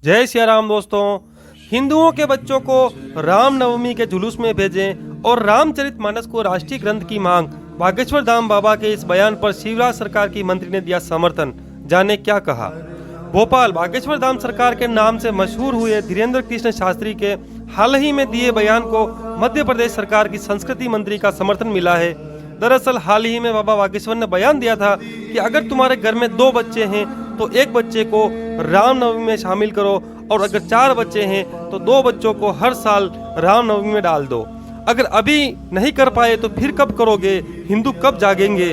जय सिया राम दोस्तों। हिंदुओं के बच्चों को रामनवमी के जुलूस में भेजें और रामचरितमानस को राष्ट्रीय ग्रंथ की मांग। बागेश्वर धाम बाबा के इस बयान पर शिवराज सरकार की मंत्री ने दिया समर्थन। जाने क्या कहा। भोपाल बागेश्वर धाम सरकार के नाम से मशहूर हुए धीरेन्द्र कृष्ण शास्त्री के हाल ही में दिए बयान को मध्य प्रदेश सरकार की संस्कृति मंत्री का समर्थन मिला है। दरअसल हाल ही में बाबा बागेश्वर ने बयान दिया था कि अगर तुम्हारे घर में 2 बच्चे हैं तो एक बच्चे को रामनवमी में शामिल करो, और अगर 4 बच्चे हैं तो 2 बच्चों को हर साल रामनवमी में डाल दो। अगर अभी नहीं कर पाए तो फिर कब करोगे? हिंदू कब जागेंगे?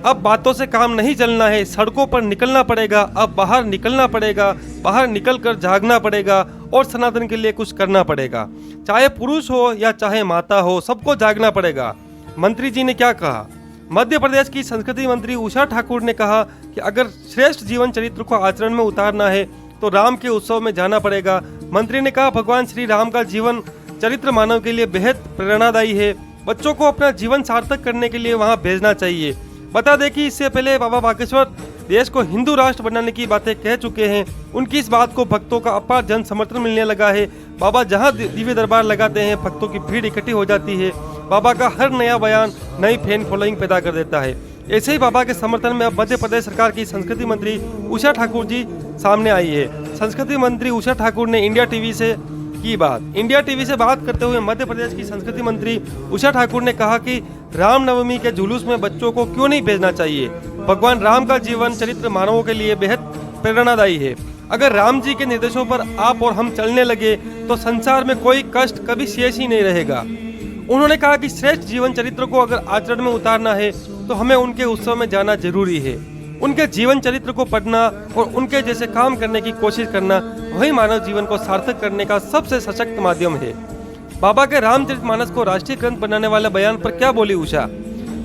अब बातों से काम नहीं चलना है, सड़कों पर निकलना पड़ेगा। अब बाहर निकलना पड़ेगा, बाहर निकलकर जागना पड़ेगा और सनातन के लिए कुछ करना पड़ेगा। चाहे पुरुष हो या चाहे माता हो, सबको जागना पड़ेगा। मंत्री जी ने क्या कहा। मध्य प्रदेश की संस्कृति मंत्री उषा ठाकुर ने कहा कि अगर श्रेष्ठ जीवन चरित्र को आचरण में उतारना है तो राम के उत्सव में जाना पड़ेगा। मंत्री ने कहा, भगवान श्री राम का जीवन चरित्र मानव के लिए बेहद प्रेरणादायी है। बच्चों को अपना जीवन सार्थक करने के लिए वहां भेजना चाहिए। बता दें कि इससे पहले बाबा बागेश्वर देश को हिंदू राष्ट्र बनाने की बातें कह चुके हैं। उनकी इस बात को भक्तों का अपार जन समर्थन मिलने लगा है। बाबा जहां दिव्य दरबार लगाते हैं, भक्तों की भीड़ इकट्ठी हो जाती है। बाबा का हर नया बयान नई फैन फॉलोइंग पैदा कर देता है। ऐसे ही बाबा के समर्थन में अब मध्य प्रदेश सरकार की संस्कृति मंत्री उषा ठाकुर जी सामने आई है। संस्कृति मंत्री उषा ठाकुर ने इंडिया टीवी से की बात। इंडिया टीवी से बात करते हुए मध्य प्रदेश की संस्कृति मंत्री उषा ठाकुर ने कहा कि रामनवमी के जुलूस में बच्चों को क्यों नहीं भेजना चाहिए। भगवान राम का जीवन चरित्र मानवों के लिए बेहद प्रेरणादायी है। अगर राम जी के निर्देशों पर आप और हम चलने लगे तो संसार में कोई कष्ट कभी शेष ही नहीं रहेगा। उन्होंने कहा कि श्रेष्ठ जीवन चरित्र को अगर आचरण में उतारना है तो हमें उनके उत्सव में जाना जरूरी है। उनके जीवन चरित्र को पढ़ना और उनके जैसे काम करने की कोशिश करना वही मानव जीवन को सार्थक करने का सबसे सशक्त माध्यम है। बाबा के रामचरितमानस को राष्ट्रीय ग्रंथ बनाने वाले बयान पर क्या बोली उषा।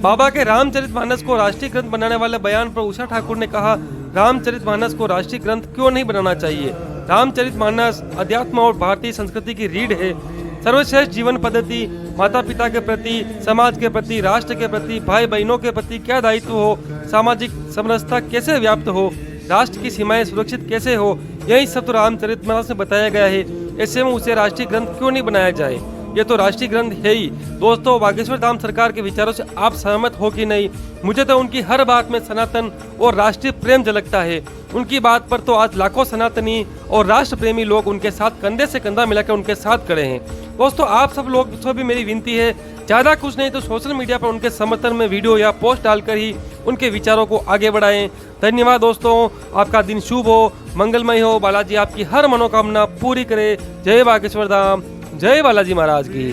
बाबा के रामचरितमानस को राष्ट्रीय ग्रंथ बनाने वाले बयान पर उषा ठाकुर ने कहा, रामचरितमानस को राष्ट्रीय ग्रंथ क्यों नहीं बनाना चाहिए। रामचरितमानस अध्यात्म और भारतीय संस्कृति की रीढ़ है। सर्वश्रेष्ठ जीवन पद्धति, माता पिता के प्रति, समाज के प्रति, राष्ट्र के प्रति, भाई बहनों के प्रति क्या दायित्व हो, सामाजिक समरसता कैसे व्याप्त हो, राष्ट्र की सीमाएं सुरक्षित कैसे हो, यही सब तो रामचरितमानस में बताया गया है। ऐसे में उसे राष्ट्रीय ग्रंथ क्यों नहीं बनाया जाए। ये तो राष्ट्रीय ग्रंथ है ही। दोस्तों, बागेश्वर धाम सरकार के विचारों से आप सहमत हो कि नहीं? मुझे तो उनकी हर बात में सनातन और राष्ट्रीय प्रेम झलकता है। उनकी बात पर तो आज लाखों सनातनी और राष्ट्र प्रेमी लोग उनके साथ कंधे से कंधा मिलाकर उनके साथ खड़े हैं। दोस्तों, आप सब लोग से भी मेरी विनती है, ज़्यादा कुछ नहीं तो सोशल मीडिया पर उनके समर्थन में वीडियो या पोस्ट डालकर ही उनके विचारों को आगे बढ़ाएं। धन्यवाद दोस्तों, आपका दिन शुभ हो, मंगलमय हो। बालाजी आपकी हर मनोकामना पूरी करे। जय बागेश्वर धाम, जय बालाजी महाराज की।